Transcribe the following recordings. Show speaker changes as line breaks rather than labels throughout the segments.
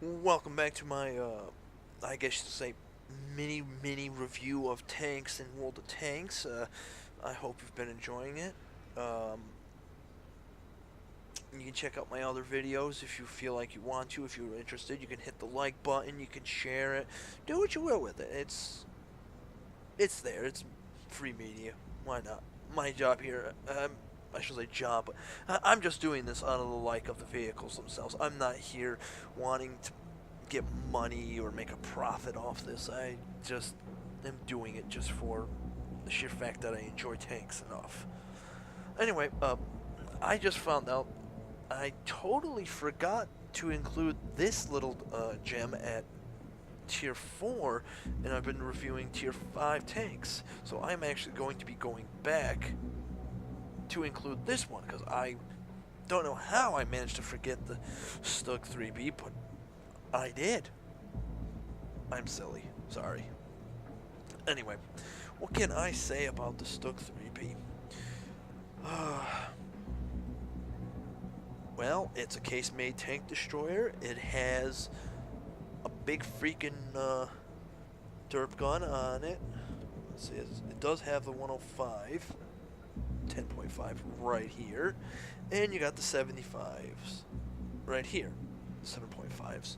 Welcome back to my, I guess you could say, mini review of tanks in WoT Tanks. I hope you've been enjoying it. Um, you can check out my other videos if you feel like you want to. If you're interested, you can hit the like button. You can share it. Do what you will with it. It's there. It's free media. Why not? My job here. I should say job, but I'm just doing this out of the like of the vehicles themselves. I'm not here wanting to get money or make a profit off this. I just am doing it just for the sheer fact that I enjoy tanks enough. Anyway, I just found out I totally forgot to include this little gem at tier 4, and I've been reviewing tier 5 tanks. So I'm actually going to be going back to include this one, because I don't know how I managed to forget the Stug 3B, but I did. I'm silly. Sorry. Anyway, what can I say about the Stug 3B? Well, it's a case-made tank destroyer. It has a big freaking derp gun on it. Let's see, it does have the 105, 10.5 right here, and you got the 75s right here, 7.5s.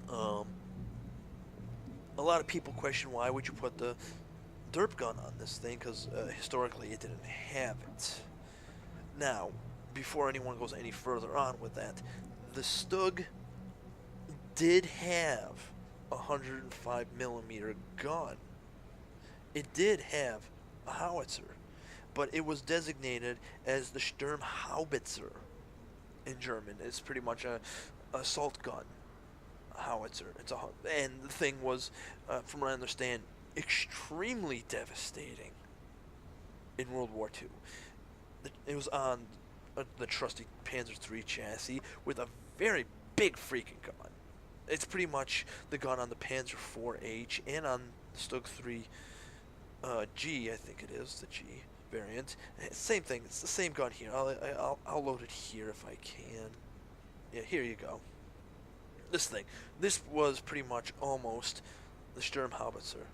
A lot of people question why would you put the derp gun on this thing, because historically it didn't have it. Now, before anyone goes any further on with that, the Stug did have a 105mm gun. It did have a howitzer, but it was designated as the Sturmhaubitzer in German. It's pretty much a assault gun howitzer. And the thing was, from what I understand, extremely devastating in World War II. It was on the trusty Panzer III chassis with a very big freaking gun. It's pretty much the gun on the Panzer IV-H and on the Stug 3 G, I think it is, the G variant. Same thing, it's the same gun here. I'll load it here if I can. Yeah, here you go. This thing. This was pretty much almost the Sturmhaubitzer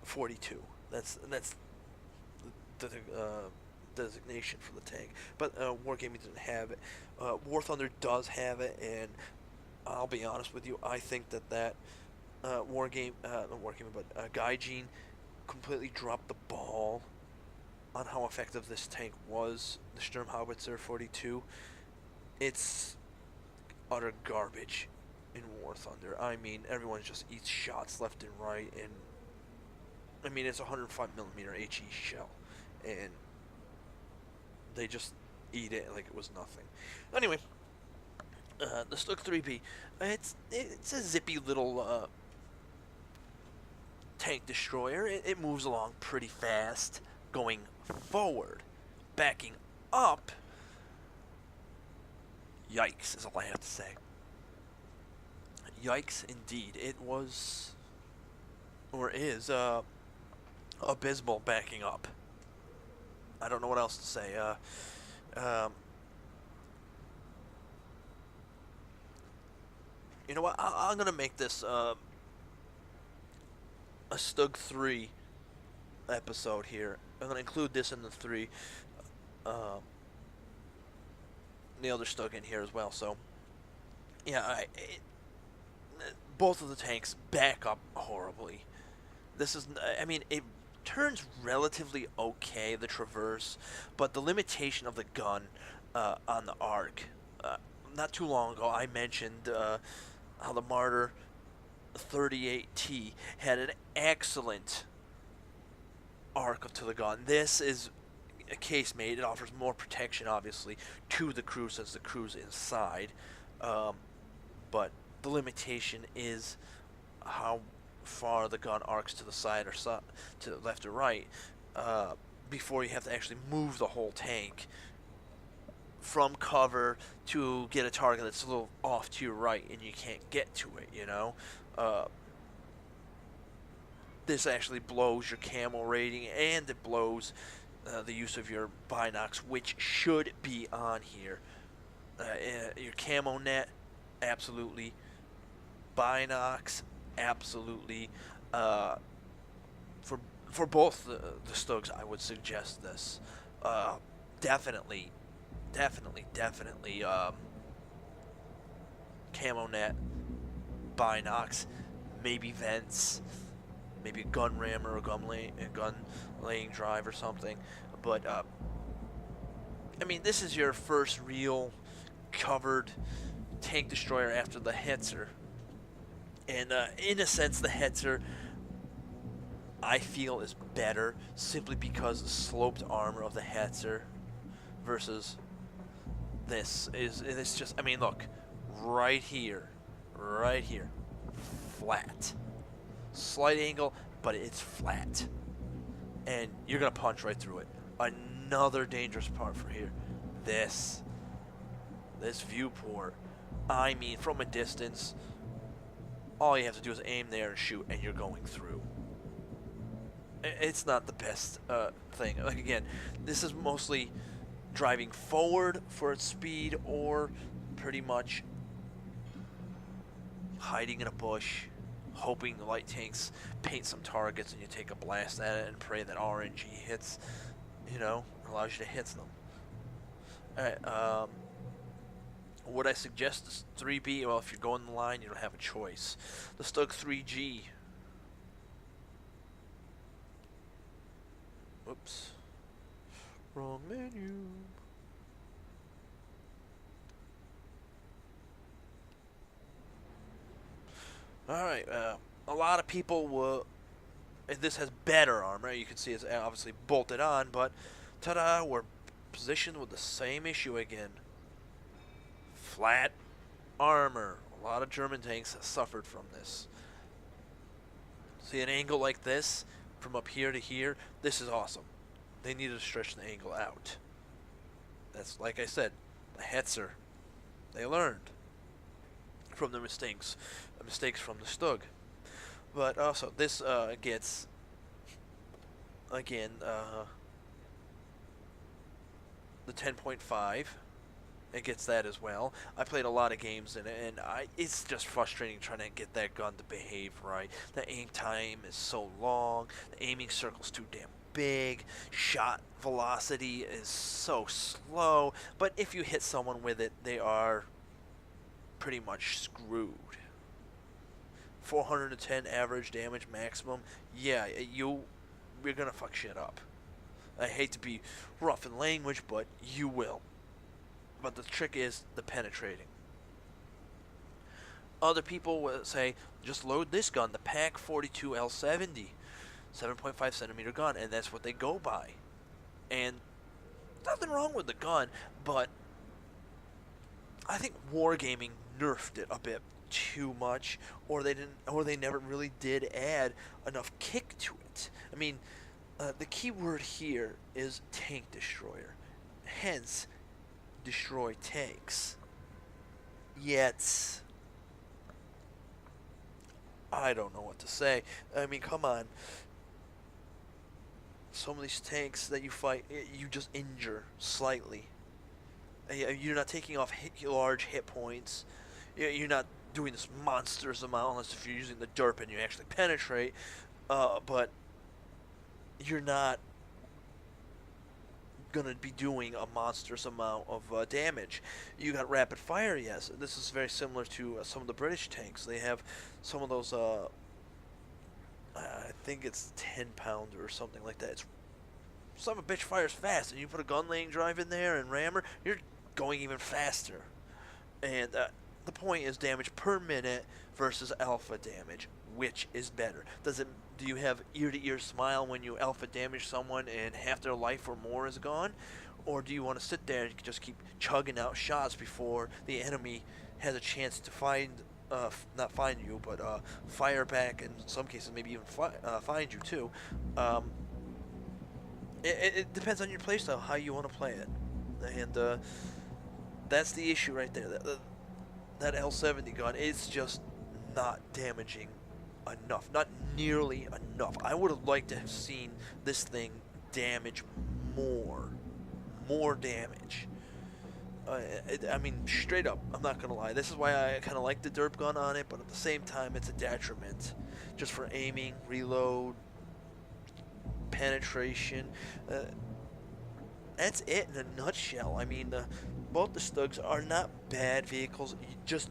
42. That's the designation for the tank. But Wargaming didn't have it. War Thunder does have it, and I'll be honest with you, I think that not Wargaming, but Gaijin completely dropped the ball on how effective this tank was. The Sturmhaubitzer 42. It's utter garbage in War Thunder. I mean, everyone just eats shots left and right, and I mean, it's a 105mm HE shell, and they just eat it like it was nothing. Anyway, the Stug 3B, it's a zippy little tank destroyer. It moves along pretty fast, going forward. Backing up, yikes is all I have to say. Yikes indeed. It was, or is, abysmal backing up. I don't know what else to say. You know what? I'm gonna make this a Stug 3 episode here. I'm gonna include this in the 3. The other Stug in here as well. So, yeah, both of the tanks back up horribly. This is, I mean, it turns relatively okay, the Traverse, but the limitation of the gun on the arc. Not too long ago, I mentioned how the Martyr 38T had an excellent arc to the gun. This is a case made. It offers more protection, obviously, to the crew since the crew's inside. But the limitation is how far the gun arcs to the side or to the left or right before you have to actually move the whole tank from cover to get a target that's a little off to your right and you can't get to it, you know? This actually blows your camo rating, and it blows the use of your binocs, which should be on here. Your camo net, absolutely binocs, absolutely. For both the Stugs, I would suggest this. Definitely, definitely. Camo net, binocs, maybe vents, maybe a gun rammer or gun laying drive or something. But I mean, this is your first real covered tank destroyer after the Hetzer. And in a sense, the Hetzer, I feel, is better simply because the sloped armor of the Hetzer versus this is, it's just, I mean, look, right here, flat. Slight angle, but it's flat. And you're going to punch right through it. Another dangerous part for here. This viewport. I mean, from a distance, all you have to do is aim there and shoot, and you're going through. It's not the best thing. Like, again, this is mostly driving forward for its speed, or pretty much hiding in a bush, hoping the light tanks paint some targets and you take a blast at it and pray that RNG hits, you know, allows you to hit them. Alright, would I suggest this 3B? Well, if you're going the line, you don't have a choice. The Stug 3G. Whoops. Wrong menu. Alright, a lot of people will... This has better armor. You can see it's obviously bolted on, but ta-da, we're positioned with the same issue again. Flat armor. A lot of German tanks have suffered from this. See an angle like this, from up here to here, this is awesome. They need to stretch the angle out. That's, like I said, the Hetzer. They learned from their mistakes from the Stug. But also, this gets, again, the 10.5. It gets that as well. I played a lot of games in it, and it's just frustrating trying to get that gun to behave right. The aim time is so long. The aiming circle's too damn big. Shot velocity is so slow. But if you hit someone with it, they are pretty much screwed. 410 average damage maximum. Yeah, you're gonna fuck shit up. I hate to be rough in language, but you will. But the trick is the penetrating. Other people will say, just load this gun, the PAC 42 L70, 7.5 centimeter gun, and that's what they go by. And nothing wrong with the gun, but I think Wargaming nerfed it a bit too much, or they never really did add enough kick to it. I mean, the key word here is tank destroyer. Hence, destroy tanks. Yet, I don't know what to say. I mean, come on. Some of these tanks that you fight, you just injure slightly. You're not taking off large hit points. You're not doing this monstrous amount, unless if you're using the derp and you actually penetrate. But you're not gonna be doing a monstrous amount of damage. You got rapid fire, yes. This is very similar to some of the British tanks. They have some of those, I think it's 10-pounder or something like that. It's son of a bitch fires fast, and you put a gun laying drive in there and rammer, you're going even faster. And the point is damage per minute versus alpha damage. Which is better? Do you have ear-to-ear smile when you alpha damage someone and half their life or more is gone? Or do you want to sit there and just keep chugging out shots before the enemy has a chance to not find you, but fire back, in some cases maybe even find you too? It depends on your playstyle, how you want to play it. And that's the issue right there. That L70 gun, it's just not damaging enough, not nearly enough. I would have liked to have seen this thing damage more damage. I mean, straight up, I'm not gonna lie. This is why I kind of like the derp gun on it, but at the same time, it's a detriment, just for aiming, reload, penetration. Uh, that's it in a nutshell. I mean, both the Stugs are not bad vehicles. You just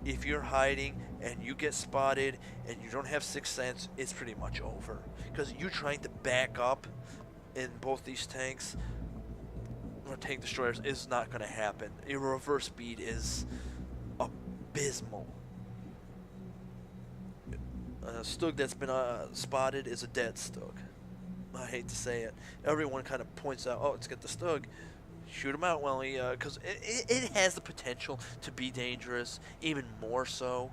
if you're hiding and you get spotted and you don't have Sixth Sense, it's pretty much over. Because you trying to back up in both these tanks or tank destroyers is not going to happen. Your reverse speed is abysmal. A Stug that's been spotted is a dead Stug. I hate to say it. Everyone kind of points out, oh, let's get the Stug. Shoot him out, Welly, because it has the potential to be dangerous, even more so.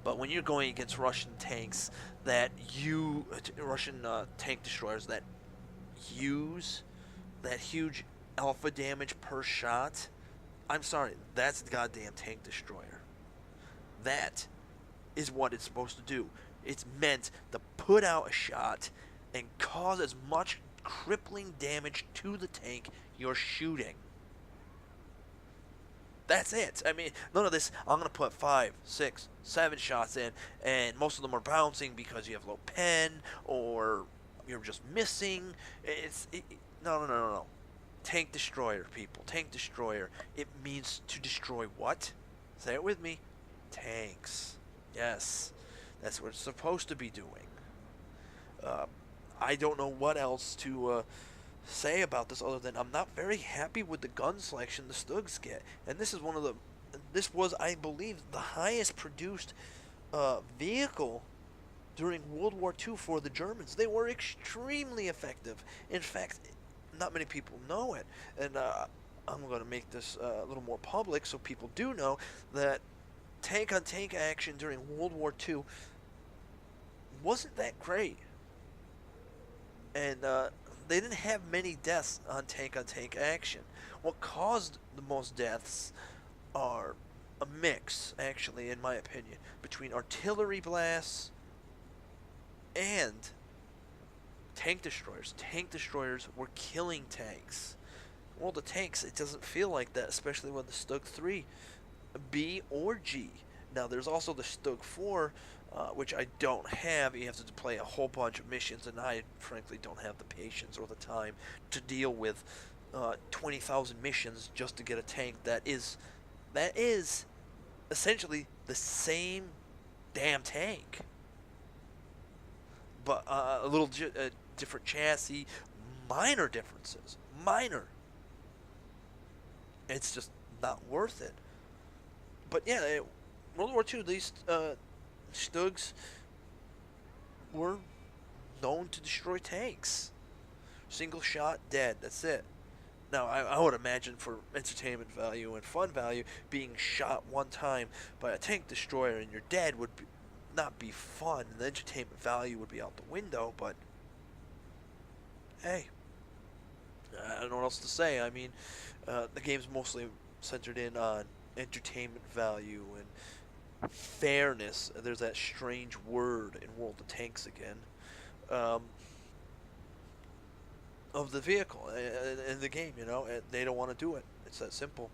But when you're going against Russian tanks Russian tank destroyers that use that huge alpha damage per shot, I'm sorry, that's the goddamn tank destroyer. That is what it's supposed to do. It's meant to put out a shot and cause as much crippling damage to the tank you're shooting. That's it. I mean, none of this, I'm going to put 5, 6, 7 shots in, and most of them are bouncing because you have low pen, or you're just missing. No. Tank destroyer, people. Tank destroyer. It means to destroy what? Say it with me. Tanks. Yes. That's what it's supposed to be doing. I don't know what else to say about this other than I'm not very happy with the gun selection the Stugs get. And this was, I believe, the highest produced vehicle during World War II for the Germans. They were extremely effective. In fact, not many people know it. And I'm going to make this a little more public so people do know that tank-on-tank action during World War II wasn't that great. And they didn't have many deaths on tank action. What caused the most deaths are a mix, actually, in my opinion, between artillery blasts and tank destroyers. Tank destroyers were killing tanks. Well, the tanks, it doesn't feel like that, especially with the Stug 3, B or G. Now, there's also the Stug 4, which I don't have. You have to play a whole bunch of missions, and I frankly don't have the patience or the time to deal with 20,000 missions just to get a tank that is essentially the same damn tank, but a little different chassis, minor differences, minor. It's just not worth it. But yeah, World War II, these Stugs were known to destroy tanks. Single shot, dead. That's it. Now, I would imagine for entertainment value and fun value, being shot one time by a tank destroyer and you're dead would not be fun. And the entertainment value would be out the window, but hey, I don't know what else to say. I mean, the game's mostly centered in on entertainment value and fairness. There's that strange word in World of Tanks again, of the vehicle in the game. You know, they don't want to do it. It's that simple.